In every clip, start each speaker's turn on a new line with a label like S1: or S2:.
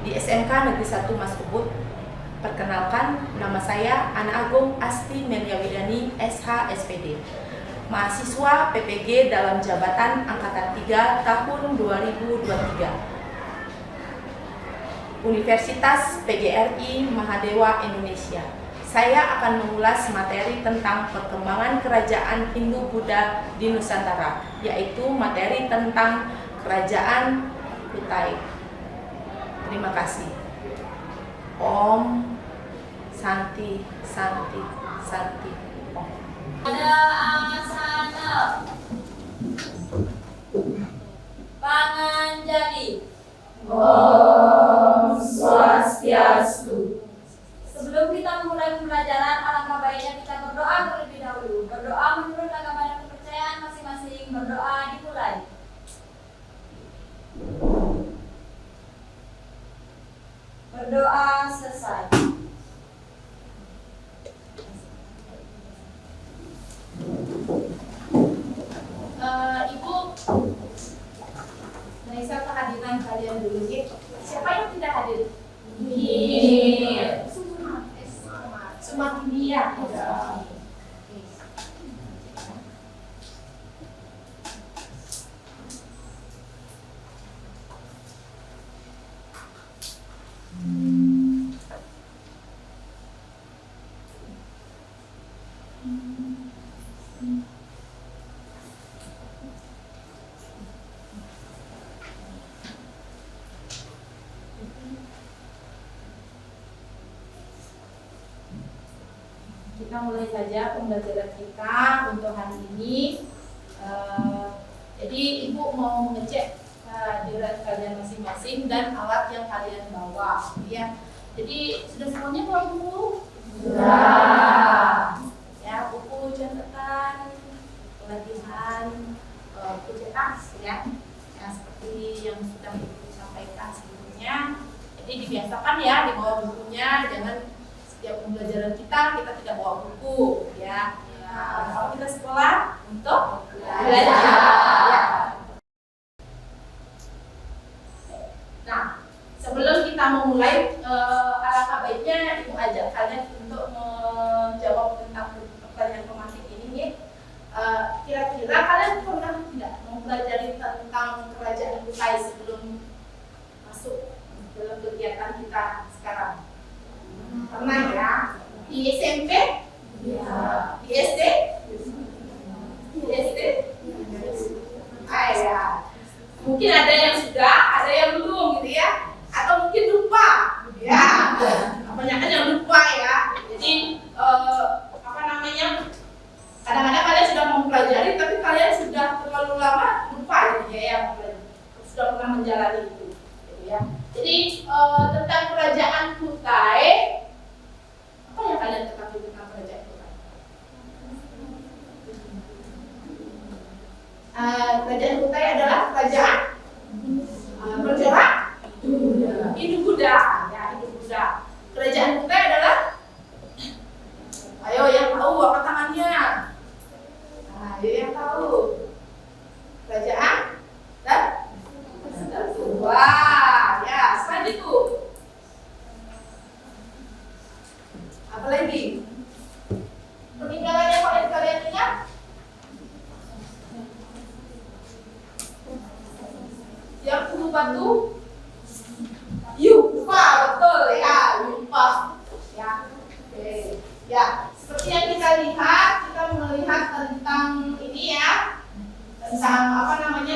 S1: di SMK Negeri 1 Mas Ubud. Perkenalkan, nama saya Ana Agung Asti Meliawidani SH SPD, mahasiswa PPG dalam jabatan Angkatan 3 tahun 2023, Universitas PGRI Mahadewa Indonesia. Saya akan mengulas materi tentang perkembangan kerajaan Hindu-Buddha di Nusantara, yaitu materi tentang Kerajaan Kutai. Terima kasih. Om Santi Santi Santi Om.
S2: Ada asana Panganjali.
S3: Om Swastiastu.
S2: Sebelum kita memulai pembelajaran, alangkah baiknya kita berdoa terlebih dahulu. Berdoa menurut agama dan kepercayaan masing-masing. Berdoa dimulai. Berdoa selesai.
S1: Ibu, Nisa kehadiran kalian dulu ya. Siapa yang tidak hadir? Semakin dia. Kita mulai saja pembelajaran kita untuk hari ini. Jadi ibu mau mengecek kehadiran kalian masing-masing dan alat yang kalian bawa, ya. Jadi sudah semuanya bawa buku?
S3: Sudah.
S1: Ya, buku catatan, pelatihan, buku cetak, ya. Ya, seperti yang sudah ibu sampaikan sebelumnya. Jadi dibiasakan ya dibawa bukunya, jangan setiap pembelajaran kita tidak bawa buku, ya. Nah, kalau kita sekolah untuk belajar, ya. Nah, sebelum kita memulai, alangkah baiknya ibu ajak kalian untuk menjawab tentang pertanyaan pematik ini, ya. Kira-kira kalian pernah tidak mempelajari tentang Kerajaan Kutai sebelum masuk dalam kegiatan kita sekarang? Pernah ya? Di SMP?
S3: Ya.
S1: Di SD? Di SD? Ya. Mungkin ada yang sudah, ada yang belum gitu ya. Atau mungkin lupa, ya. Kebanyakan yang lupa ya. Jadi kadang-kadang kalian sudah mempelajari, tapi kalian sudah terlalu lama lupa gitu ya, sudah pernah menjalani itu, gitu ya. Jadi tentang Kerajaan Kutai, apa yang kalian ketahui tentang Kerajaan Kutai? Kerajaan Kutai adalah kerajaan bercorak Hindu-Buddha, ya, Hindu-Buddha. Kerajaan Kutai adalah, ayo yang tahu angkat tangannya. Ayo yang tahu. Kerajaan dan wah, ya, selain itu apa lagi? Peninggalan yang kalian ingat? Yang kubu batu? Yupa, betul ya, Yupa. Ya, oke. Ya, seperti yang kita lihat, kita melihat tentang ini ya, tentang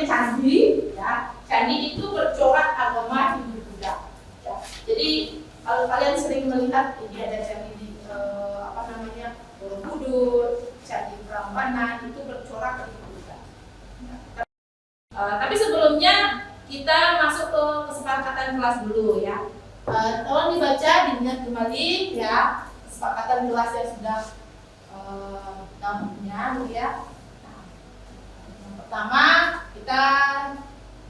S1: candi. Ya, candi itu bercorak agama Hindu-Buddha. Ya, jadi kalau kalian sering melihat ini ada candi di Borobudur, candi Prambanan itu bercorak Hindu-Buddha. Ya, tapi sebelumnya kita masuk ke kesepakatan kelas dulu ya. Tolong dibaca, diingat kembali ya kesepakatan kelas yang sudah kita punya ya. Nah, yang pertama kita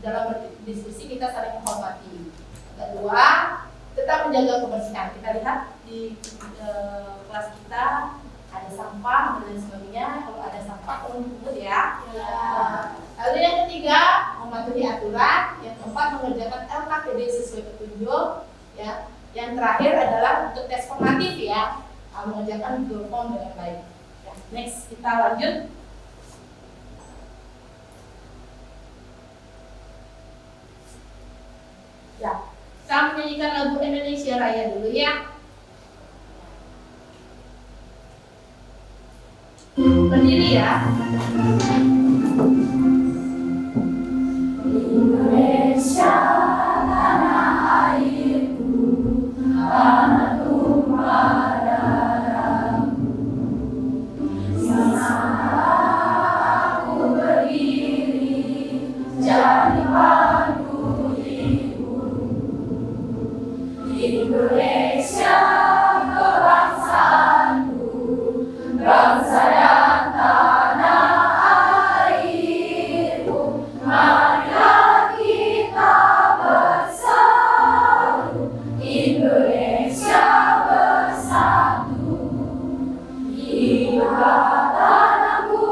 S1: dalam berdiskusi kita saling menghormati. Kedua, tetap menjaga kebersihan. Kita lihat di kelas kita ada sampah dan lain sebagainya. Kalau ada sampah tolong dipungut ya. Lalu yang ketiga, mematuhi aturan. Yang keempat, mengerjakan LKPD sesuai petunjuk. ya. Yang terakhir adalah untuk tes formatif ya, mengerjakan Google Form dengan baik. Ya, next kita lanjut. Ya, saya menyanyikan lagu Indonesia Raya dulu ya. Berdiri ya.
S3: Indonesia tanah airku, tanah tumpah darahku. Sana aku berdiri, jadi pandu ibu. Indonesia kebangsaanku, bangsa dan tanah airku. Marilah kita bersatu, Indonesia bersatu. Hiduplah tanahku,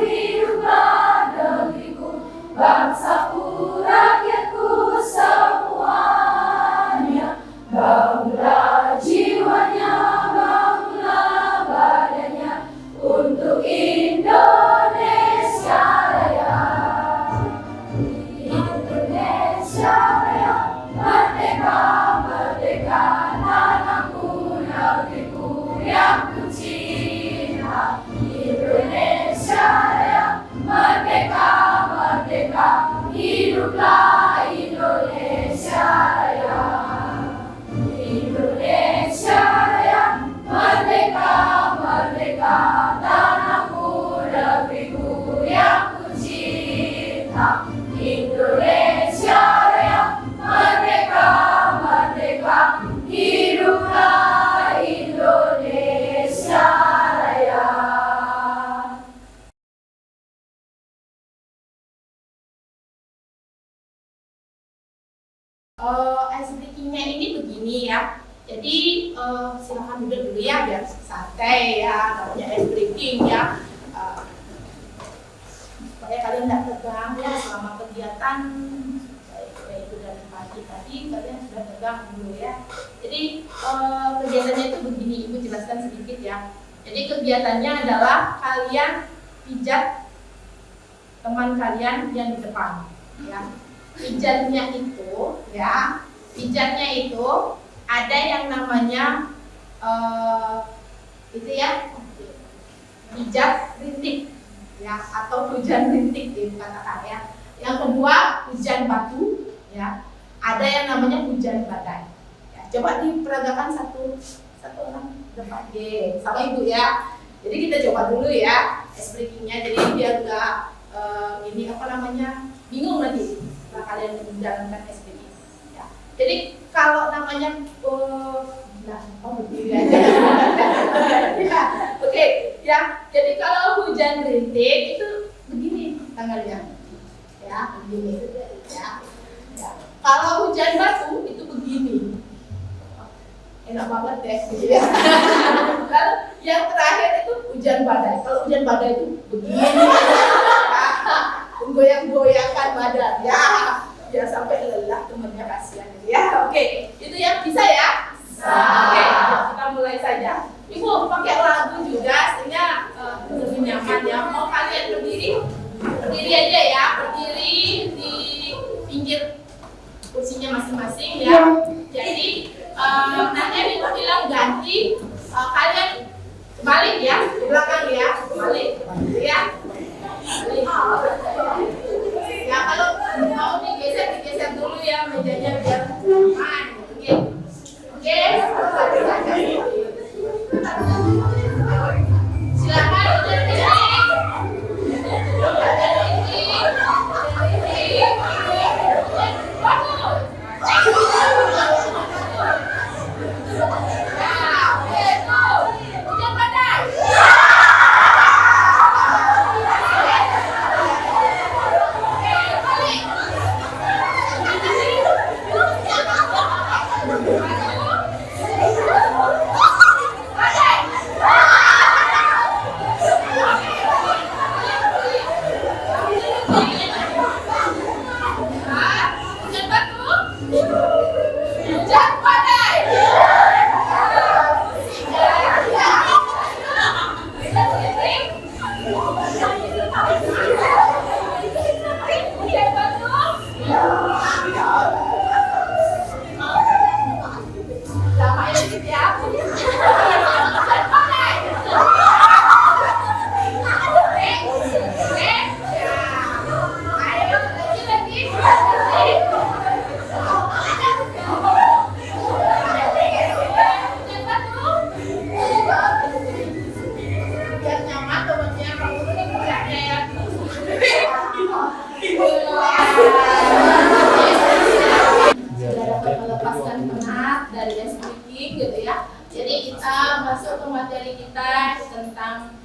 S3: hiduplah negeriku, bangsaku, rakyatku semuanya. Bangunlah jiwanya, bangunlah badannya untuk Indonesia Raya. Indonesia Raya, merdeka, merdeka, tanahku, negeriku yang ku cinta. Indonesia Raya, merdeka, merdeka, hiduplah Indonesia Raya. Indonesia Raya, merdeka, merdeka, tanahku, negeriku yang ku cinta. Indonesia Raya, merdeka, merdeka, hiduplah Indonesia Raya.
S1: Ice breakingnya ini begini ya. Jadi silakan duduk dulu ya biar santai ya, namanya ice breaking ya. Supaya kalian tidak tegang ya selama kegiatan baik itu dari pagi tadi kalian sudah tegang dulu ya. Jadi kegiatannya itu begini, Ibu jelaskan sedikit ya. Jadi kegiatannya adalah kalian pijat teman kalian yang di depan ya. Pijatnya itu ada yang namanya itu ya pijat rintik ya, atau hujan rintik dikatakan ya. Yang kedua hujan batu ya, ada yang namanya hujan badai ya. Coba diperagakan satu orang depan sama Ibu ya. Jadi kita coba dulu ya ice breakingnya, jadi biar enggak ini apa namanya bingung nanti setelah kalian menjalankan ice breaking ya. Jadi kalau namanya berdiri aja ya, oke ya. Jadi kalau hujan rintik itu begini tangannya ya, begini ya. Kalau hujan batu itu begini, enak banget deh gitu ya. Lalu yang terakhir itu hujan badai. Kalau hujan badai itu begini goyang-goyangkan badan ya, biar sampai lelah temennya, kasihan ya. Oke, itu yang bisa ya. Oke, kita mulai saja. Ibu pakai lagu juga sehingga lebih nyaman ya. Mau kalian berdiri aja ya, berdiri di pinggir kursinya masing-masing ya. Jadi nanti Ibu bilang ganti, kalian balik ya, ke belakang ya, balik ya. Ya kalau mau digeser dulu ya mejanya biar aman. Oke. Silakan berdiri. Hujan badai. melepaskan penat dari speaking gitu ya. Jadi kita masuk ke materi kita tentang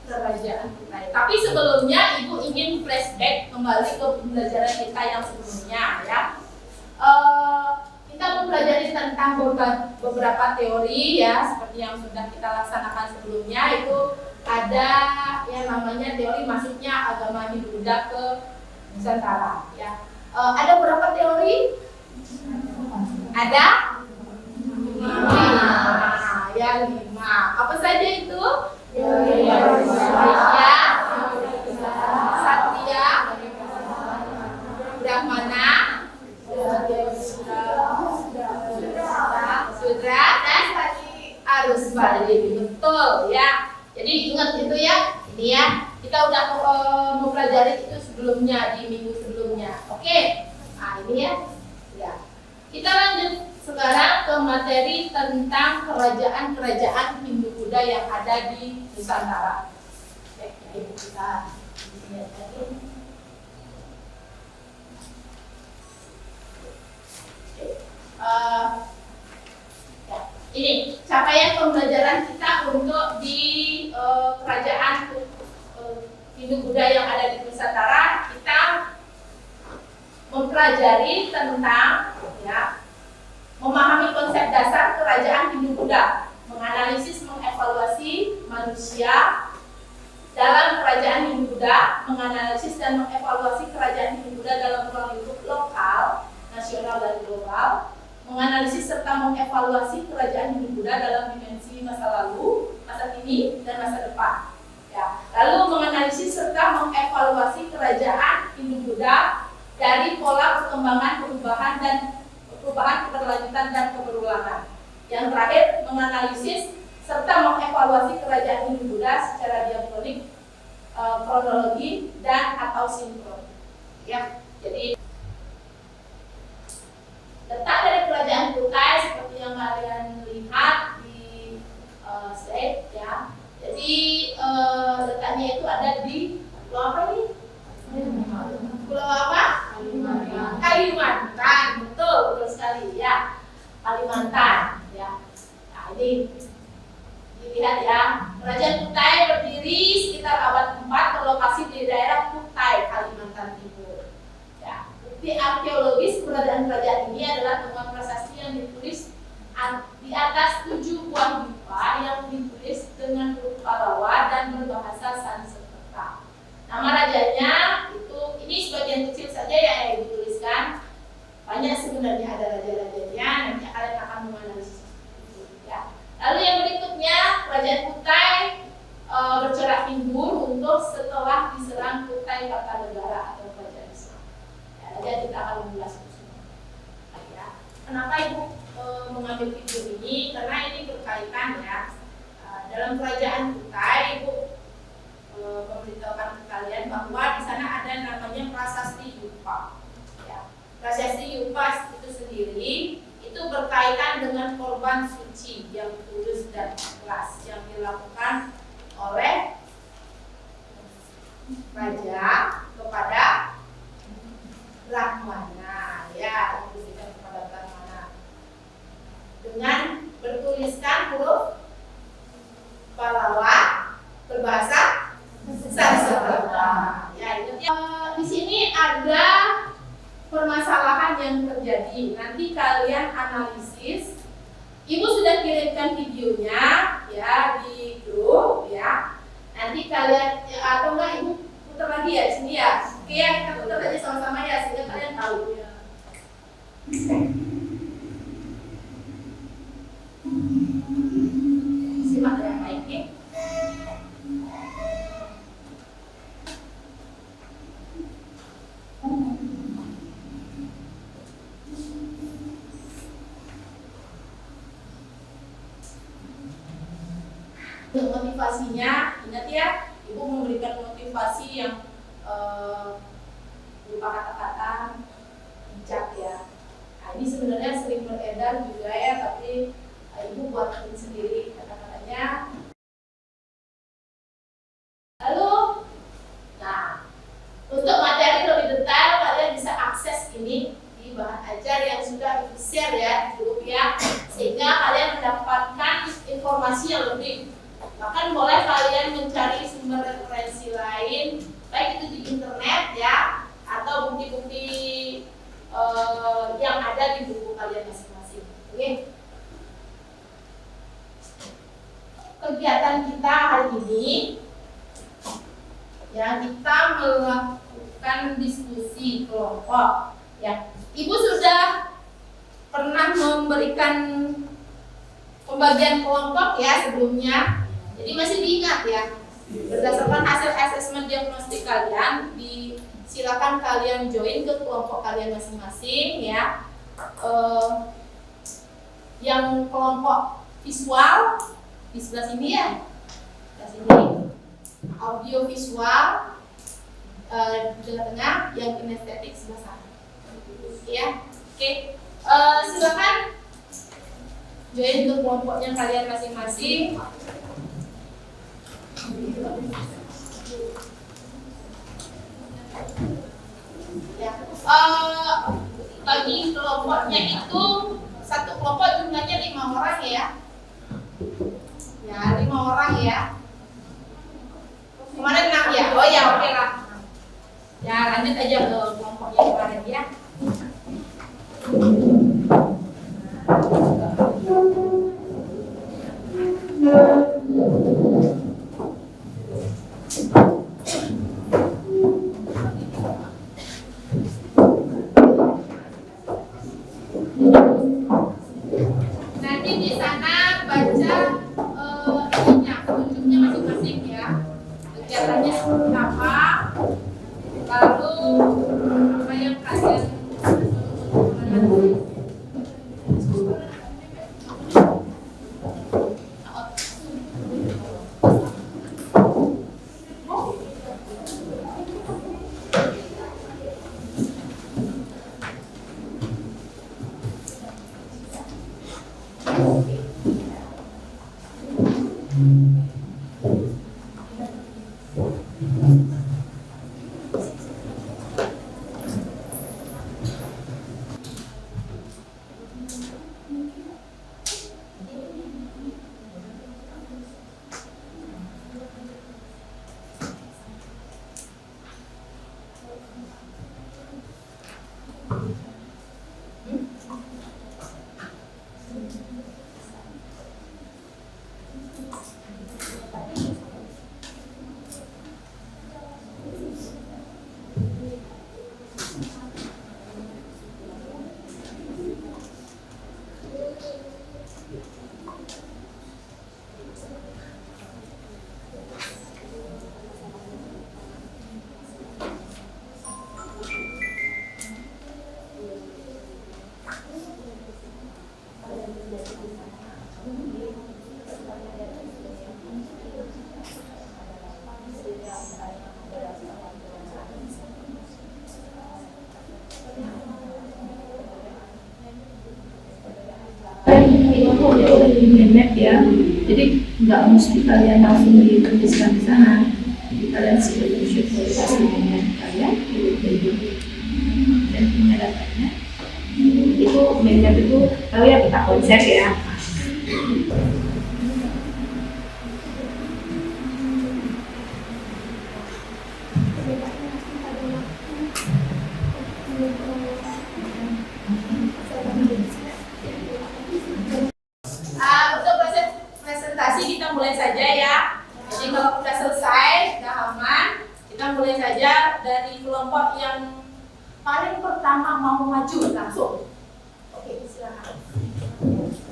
S1: kerajaan Kutai. Tapi sebelumnya Ibu ingin flashback kembali ke pembelajaran kita yang sebelumnya ya. Kita mempelajari tentang beberapa teori ya, seperti yang sudah kita laksanakan sebelumnya. Itu ada yang namanya teori masuknya agama Hindu-Buddha ke Nusantara ya. Ada berapa teori? Ada 5 ya, 5. Apa saja itu? Malaysia, Satya, Brahmana, Sudra, dan Arus Balik. Betul ya. Jadi ingat itu ya. Ini ya. Kita udah mempelajari itu sebelumnya di minggu sebelumnya. Oke. Nah ini ya. Ya. Kita lanjut sekarang ke materi tentang kerajaan-kerajaan Hindu-Buddha yang ada di Nusantara. Oke, Ibu kita lihat lagi. Ya, ini capaian pembelajaran kita untuk di kerajaan Hindu-Buddha yang ada di Nusantara. Kita mempelajari tentang ya, memahami konsep dasar kerajaan Hindu-Buddha, menganalisis, mengevaluasi manusia dalam kerajaan Hindu-Buddha, menganalisis dan mengevaluasi kerajaan Hindu-Buddha dalam ruang lingkup lokal, nasional dan global, menganalisis serta mengevaluasi kerajaan Hindu-Buddha dalam dimensi masa lalu, masa kini, dan masa depan. Ya. Lalu menganalisis serta mengevaluasi kerajaan Hindu-Buddha dari pola perkembangan, perubahan, keberlanjutan, dan keberulangan. Yang terakhir, menganalisis serta mengevaluasi kerajaan Hindu-Buddha secara diakronik, kronologi, dan atau sinkron. Ya, jadi letak dari kerajaan Kutai seperti yang kalian lihat di slide ya. Jadi letaknya itu ada di pulau apa ini? Pulau apa? Kalimantan. Betul sekali ya. Kalimantan ya. Nah, ini dilihat ya. Kerajaan Kutai berdiri sekitar abad 4, berlokasi di daerah Kutai, Kalimantan Timur. Ya. Bukti arkeologis keberadaan kerajaan ini adalah temuan prasasti yang ditulis di atas 7 buah dupa yang ditulis dengan huruf Palawa dan berbahasa Sanskerta. Nama rajanya itu, ini sebagian kecil saja yang dituliskan. Banyak sebenarnya ada raja-rajanya, nanti kalian akan menganalisis itu ya. Lalu yang berikutnya, kerajaan Kutai bercorak Hindu untuk setelah diserang Kutai Kartanegara atau kerajaan Islam. Ya, jadi kita akan mengulas itu semua. Ya. Kenapa Ibu mengambil video ini? Karena ini berkaitan ya. Dalam kerajaan Kutai, Ibu memberitahukan ke kalian bahwa di sana ada namanya prasasti Yupa. Ya. Prasasti Yupa itu sendiri itu berkaitan dengan korban suci yang tulus dan ikhlas yang dilakukan oleh raja kepada Brahmana, ya, diberikan kepada Brahmana dengan bertuliskan huruf Palawa berbahasa Sanskerta. Ya, di sini ada permasalahan yang terjadi. Nanti kalian analisis. Ibu sudah kirimkan videonya ya di grup ya. Nanti kalian ya, atau enggak Ibu putar lagi ya di sini ya. Oke ya, kita putar aja sama-sama ya sehingga kalian tahu ya. Simak dengan baik ya. Motivasinya, ingat ya, Ibu memberikan motivasi yang berupa kata-kata bijak ya. Nah, ini sebenarnya sering beredar juga ya, tapi Ibu buat sendiri kata-katanya. Lalu, nah, untuk materi lebih detail kalian bisa akses ini di bahan ajar yang sudah share ya di grup ya, sehingga kalian mendapatkan informasi yang lebih. Bahkan boleh kalian mencari sumber referensi lain, baik itu di internet ya, atau bukti-bukti yang ada di buku kalian masing-masing. Oke. Kegiatan kita hari ini ya, kita melakukan diskusi kelompok ya. Ibu sudah pernah memberikan pembagian kelompok ya sebelumnya, jadi masih diingat ya. Berdasarkan hasil asesmen diagnostik kalian, silakan kalian join ke kelompok kalian masing-masing ya. Yang kelompok visual di sebelah sini ya, sebelah sini. Audio visual di tengah-tengah, yang kinestetik sebelah sana. Ya, oke. Silakan join ke kelompoknya kalian masing-masing. Ya, bagi kelompoknya itu satu kelompok jumlahnya 5 orang ya. Ya, 5 orang ya. Kemarin 6 ya? Oh ya, oke lah. Ya, lanjut aja ke kelompok yang kemarin ya. Nanti di sana baca ujungnya masing-masing ya. Kegiatannya seperti apa, lalu apa yang kalian
S3: map ya, jadi nggak mesti kalian langsung dituliskan di sana. Kalian screenshot dari kalian dan punya datanya. Itu map itu tahu ya, kita konsep ya.
S1: Untuk presentasi kita mulai saja ya. Jadi kalau sudah selesai, sudah aman, kita mulai saja dari kelompok yang paling pertama mau maju langsung. Oke, silakan.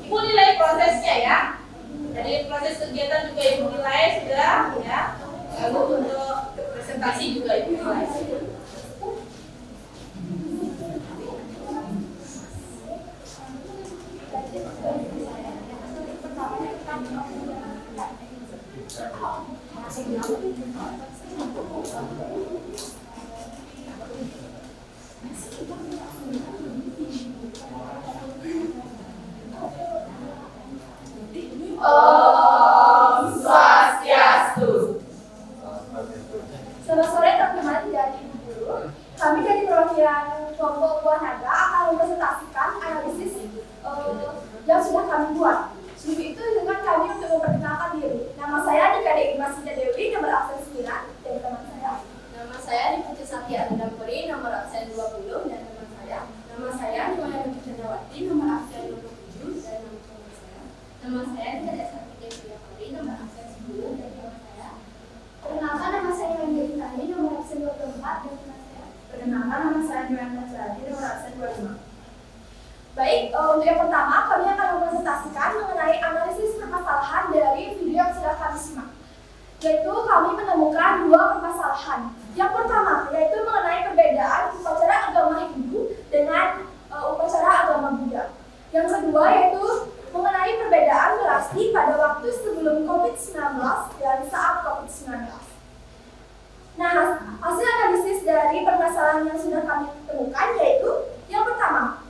S1: Ibu nilai prosesnya ya. Jadi proses kegiatan juga ibu nilai sudah ya. Lalu untuk presentasi juga ibu nilai.
S3: Om Swastiastu.
S2: Selamat sore teman-teman dan ibu guru. Kami dari perwakilan kelompok buah naga akan mempresentasikan analisis
S4: diri. Nama saya Dika Masida Dewi, nomor absen 9, dan teman saya.
S2: Nama saya Dipuji Sakti Adampuri, nomor absen 20, dan teman saya. Nama saya Nimaya Chandrawati, nomor absen 27, dan teman saya. Nama saya Dika Sakti Dewi, nomor absen 10, dan teman saya.
S4: Perkenalkan, nama saya Yandi Tani, nomor absen 24, dan teman saya.
S5: Perkenalkan, nama saya Joanna Jadi, nomor absen 25.
S4: Baik, untuk yang pertama kami akan mempresentasikan mengenai analisis permasalahan dari video yang sudah kami simak. Yaitu kami menemukan dua permasalahan. Yang pertama yaitu mengenai perbedaan upacara agama Hindu dengan upacara agama Buddha. Yang kedua yaitu mengenai perbedaan relasi pada waktu sebelum COVID-19 dan saat COVID-19. Nah, hasil analisis dari permasalahan yang sudah kami temukan yaitu yang pertama,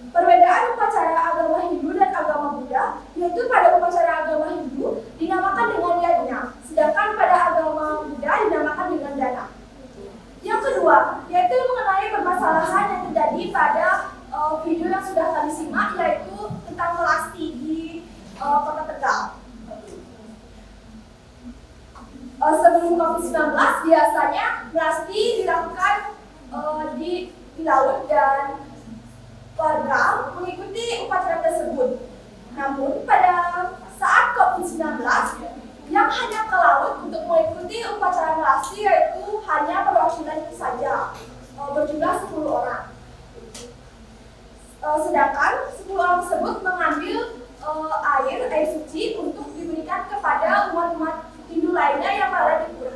S4: perbedaan upacara agama Hindu dan agama Buddha, yaitu pada upacara agama Hindu dinamakan dengan yajna, sedangkan pada agama Buddha dinamakan dengan dana. Yang kedua, yaitu mengenai permasalahan yang terjadi pada video yang sudah kami simak, yaitu tentang melasti di Kota Tegal. Sebelum COVID-19, biasanya melasti dilakukan di laut dan warga mengikuti upacara tersebut. Namun pada saat COVID-19 yang hanya ke laut untuk mengikuti upacara melasti yaitu hanya perwakilan saja, berjumlah 10 orang. Sedangkan 10 orang tersebut mengambil air suci untuk diberikan kepada umat-umat Hindu lainnya yang berada di pura.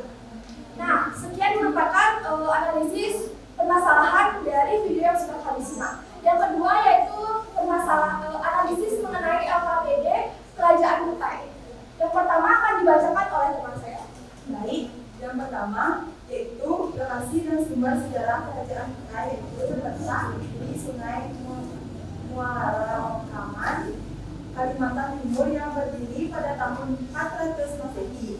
S4: Nah, sekian merupakan analisis permasalahan dari video yang sudah kami simak. Yang kedua yaitu analisis mengenai LKPD Kerajaan Kutai. Yang pertama akan dibacakan oleh teman saya.
S5: Baik, yang pertama yaitu lokasi dan sumber sejarah Kerajaan Kutai yaitu terletak di Sungai Muarakaman, Kalimantan Timur yang berdiri pada tahun 400 Masehi.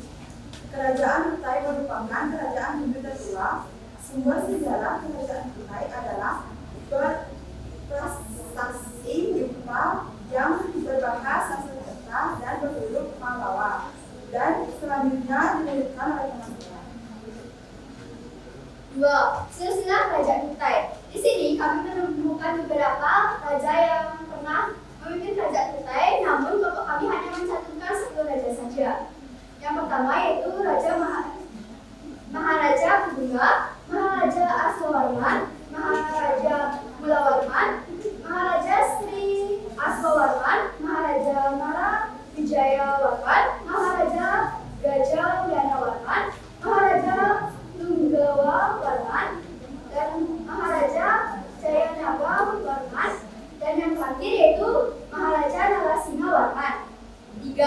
S5: Kerajaan Kutai merupakan kerajaan Hindu tertua. Sumber sejarah Kerajaan Kutai adalah prasasti Yupa yang berbahasa Sanskerta dan berhuruf Pallawa, dan selanjutnya dilanjutkan oleh teman saya.
S4: 2. Silsilah Kerajaan Kutai. Di sini kami menemukan beberapa raja yang pernah memimpin Kerajaan Kutai, namun kelompok kami hanya mencantumkan 10 raja saja. Yang pertama yaitu Raja Maharaja Bunga, Maharaja Aswawarman, Maharaja Mulawarman, Maharaja Sri Aswawarman, Maharaja Mara Wijayawarman, Maharaja Gajayanawarman, Maharaja Tunggawawarman, dan Maharaja Jayanawarman, dan yang terakhir yaitu Maharaja Narasimhawarman. 3.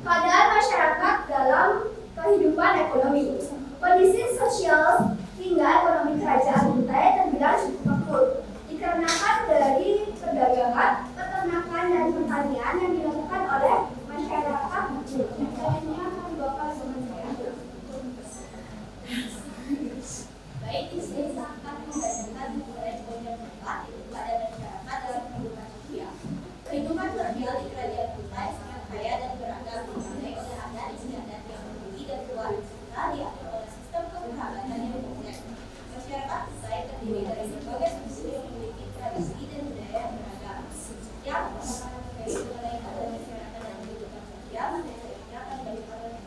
S4: Keadaan masyarakat dalam kehidupan ekonomi. Kondisi sosial hingga ekonomi kerajaan Kutai terbilang cukup makmur, dikarenakan dari perdagangan, peternakan, dan pertanian yang dilakukan oleh masyarakat. Selanjutnya akan dibawakan teman saya.
S2: Baik, di sini saya akan membacakan mengenai poin yang keempat, yaitu keadaan masyarakat dalam kehidupan sosial. Kehidupan sosial di Kerajaan Kutai sangat kaya dan beragam, dimulai oleh adat istiadat yang unik dan keluarga diatur oleh sistem kekerabatan yang kompleks. Masyarakat Kutai terdiri dari berbagai suku yang memiliki tradisi dan budaya yang beragam. Yang merupakan terkait mengenai keadaan masyarakat dan kehidupan sosial, saya akan dibacakan oleh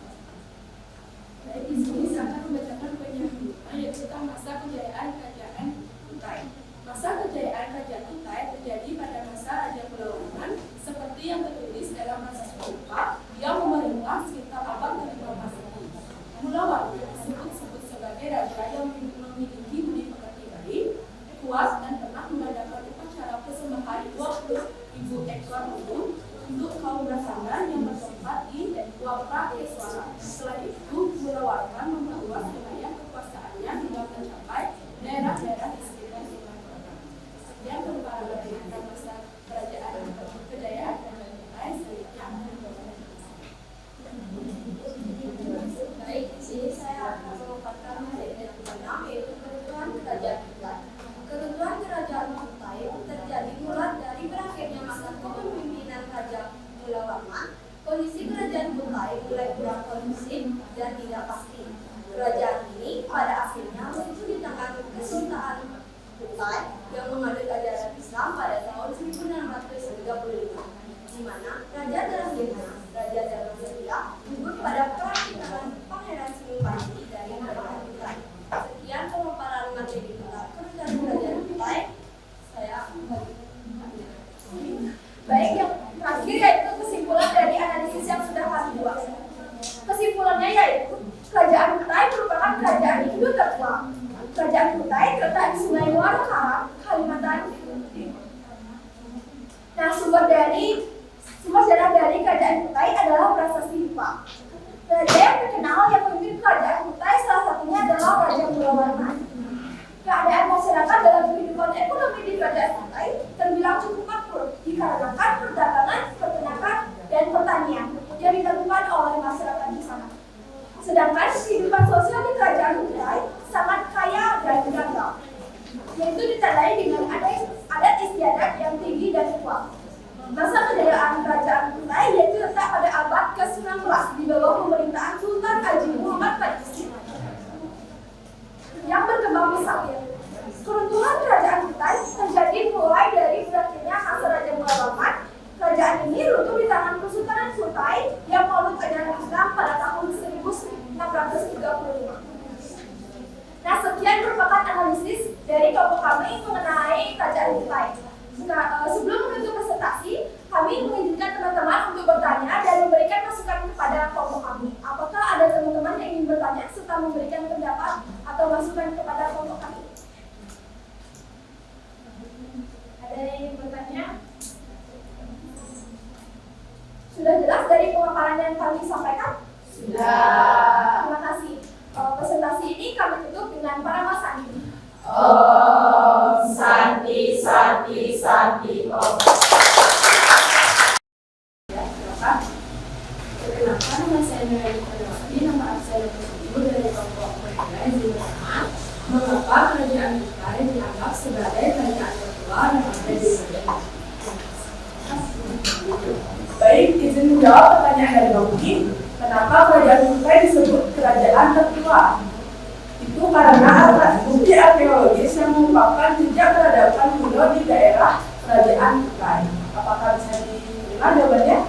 S3: Baik, di sini saya akan membacakan poin yang kedua, yaitu tentang masa kejayaan Kerajaan Kutai. Masa kejayaan Kerajaan Kutai terjadi pada masa Raja Mulawarman, seperti yang tertulis dalam Prasasti Yupa yang memerintah sekitar abad ke-5 Masehi. Mulawarman disebut sebagai raja yang memiliki budi pekerti baik, kuat, dan pernah mengadakan upacara persembahan 20.000 ekor burung untuk kaum Brahmana yang bertempat di Waprakeswara. Setelah itu, Mulawarman memperluas wilayah kekuasaannya hingga mencapai daerah-daerah di sekitar Sungai Muarakaman. Sekian merupakan tentang masa kejayaan Kerajaan Kutai.
S2: Baik, di sini saya akan memaparkan materi yang ke-6, yaitu ketentuan Kerajaan Kutai. Ketentuan Kerajaan Kutai terjadi mulai dari berakhirnya masa kepemimpinan Raja Mulawarman. Kondisi Kerajaan Kutai mulai di mana Raja Drasena, Raja Drasena gugur pada pelantikan Pangeran Senopati dari Kerajaan Kutai. Sekian pemaparan materi tentang Kerajaan Kutai. Saya
S4: Baik, yang terakhir yaitu kesimpulan dari analisis yang sudah kami buat. Kesimpulannya yaitu Kerajaan Kutai merupakan kerajaan Hindu tertua. Kerajaan Kutai terletak di Sungai Muara Karang, Kalimantan Timur. Nah, sumber sejarah dari Kerajaan Kutai adalah prasasti Dipa. Raja yang terkenal yang memimpin Kerajaan Kutai salah satunya adalah Raja Mulawarman. Keadaan masyarakat dalam kehidupan ekonomi di Kerajaan Kutai terbilang cukup makmur dikarenakan perdagangan, peternakan, dan pertanian yang dilakukan oleh masyarakat di sana. Sedangkan kehidupan sosial di Kerajaan Kutai sangat kaya dan beragam, yaitu ditandai dengan adat istiadat yang tinggi dan kuat. Masa kejayaan Kerajaan Kutai yaitu letak pada abad ke-19 di bawah pemerintahan Sultan Haji Muhammad Faiz yang berkembang pesat. Keruntuhan Kerajaan Kutai terjadi mulai dari berakhirnya masa Raja Mulawarman. Kerajaan ini runtuh di tangan Kesultanan Kutai yang memeluk ajaran Islam pada tahun 1635. Nah, sekian merupakan analisis dari kelompok kami mengenai Kerajaan Kutai. Sebelum menutup presentasi, kami mengizinkan teman-teman untuk bertanya dan memberikan masukan kepada kelompok kami. Apakah ada teman-teman yang ingin bertanya serta memberikan pendapat atau masukan kepada kelompok kami? Ada yang ingin bertanya? Sudah jelas dari pemaparan yang kami sampaikan?
S1: Sudah.
S4: Terima kasih. Presentasi ini kami tutup dengan para Mas Sandi.
S1: Om Santi Santi Santi Om.
S3: Silakan. Perkenalkan, nama saya Nurani Kodawati, nama asal Ibu dari kelompok mereka di Bersama. Mengapa Kerajaan Kutai dianggap sebagai kerajaan tertua yang ada di Indonesia?
S5: Baik, izin menjawab pertanyaan dari Bangki. Kenapa Kerajaan Kutai disebut kerajaan tertua? Itu karena bukti arkeologis yang mengungkapkan jejak peradaban kuno di daerah Kerajaan Kutai. Apakah bisa diterima jawabannya?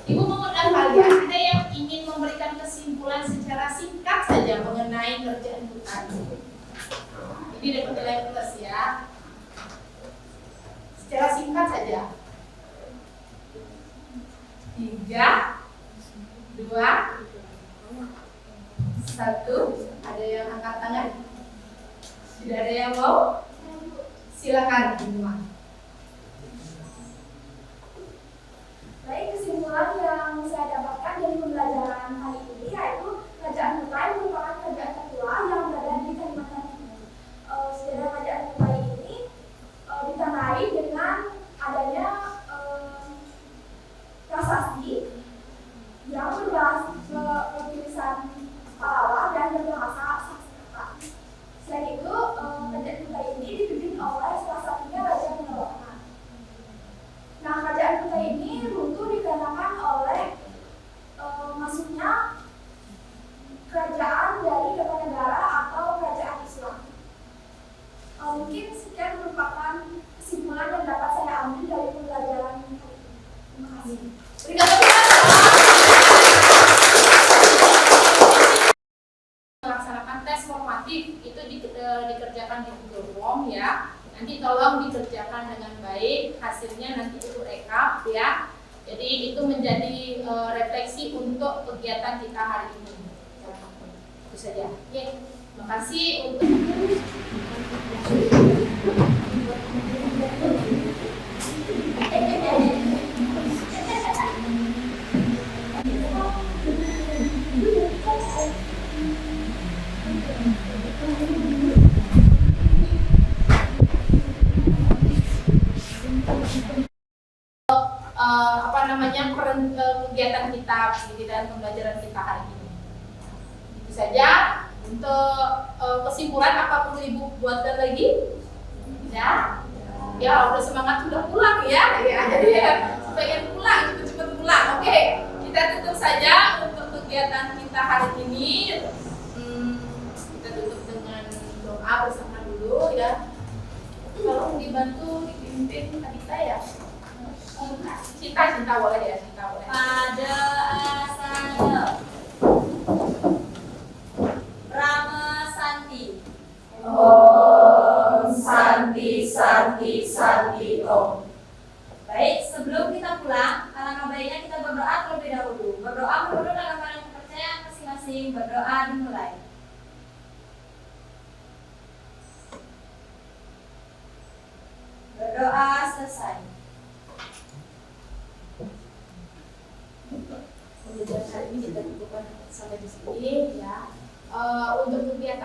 S1: Ibu mengundang kalian, ada yang ingin memberikan kesimpulan secara singkat saja mengenai Kerajaan Kutai. Ini dapat nilai plus ya. Secara singkat saja. 3, 2, 1. Ada yang angkat tangan? Tidak ada yang mau? Silakan semua.
S4: Baik, kesimpulan yang saya dapatkan dari pembelajaran kali ini yaitu Kerajaan Kutai merupakan kerajaan tertua yang berada di Kalimantan Timur. Sejarah Kerajaan Kutai ini ditandai dengan adanya prasasti yang bertulisan pahlawan dan berbahasa Sanskerta. Selain itu, Kerajaan Kutai ini dipimpin oleh salah satunya Raja Mulawarman. Nah, Kerajaan Kutai ini runtuh dikarenakan oleh masuknya kerajaan dari negara atau kerajaan Islam. Mungkin sekian merupakan kesimpulan yang dapat saya ambil dari pembelajaran kali ini. Terima kasih.
S1: Berikan tepuk tangan. Melaksanakan tes formatif itu dikerjakan di Google Form ya. Nanti tolong dikerjakan dengan baik, hasilnya nanti itu rekap ya. Jadi itu menjadi refleksi untuk kegiatan kita hari ini. Itu saja. Oke, terima kasih untuk kegiatan kita dan pembelajaran kita hari ini. Itu saja. Untuk kesimpulan, apa perlu Ibu buatkan lagi? Ya, udah semangat sudah pulang ya. Jadi pengen pulang, cepet-cepet pulang. Oke, kita tutup saja untuk kegiatan kita hari ini. Kita tutup dengan doa bersama dulu ya. Tolong dibantu dipimpin Kadita ya. Cinta boleh ya, Cinta boleh.
S2: Pada asalnya Rama Santi.
S1: Om Santi Santi Santi Om.
S2: Baik, sebelum kita pulang, alangkah baiknya kita berdoa terlebih dahulu. Berdoa menurut agama kepercayaan masing-masing. Berdoa dimulai. Berdoa selesai.
S1: Pembelajaran hari ini kita cukupkan sampai di sini ya. Untuk kegiatan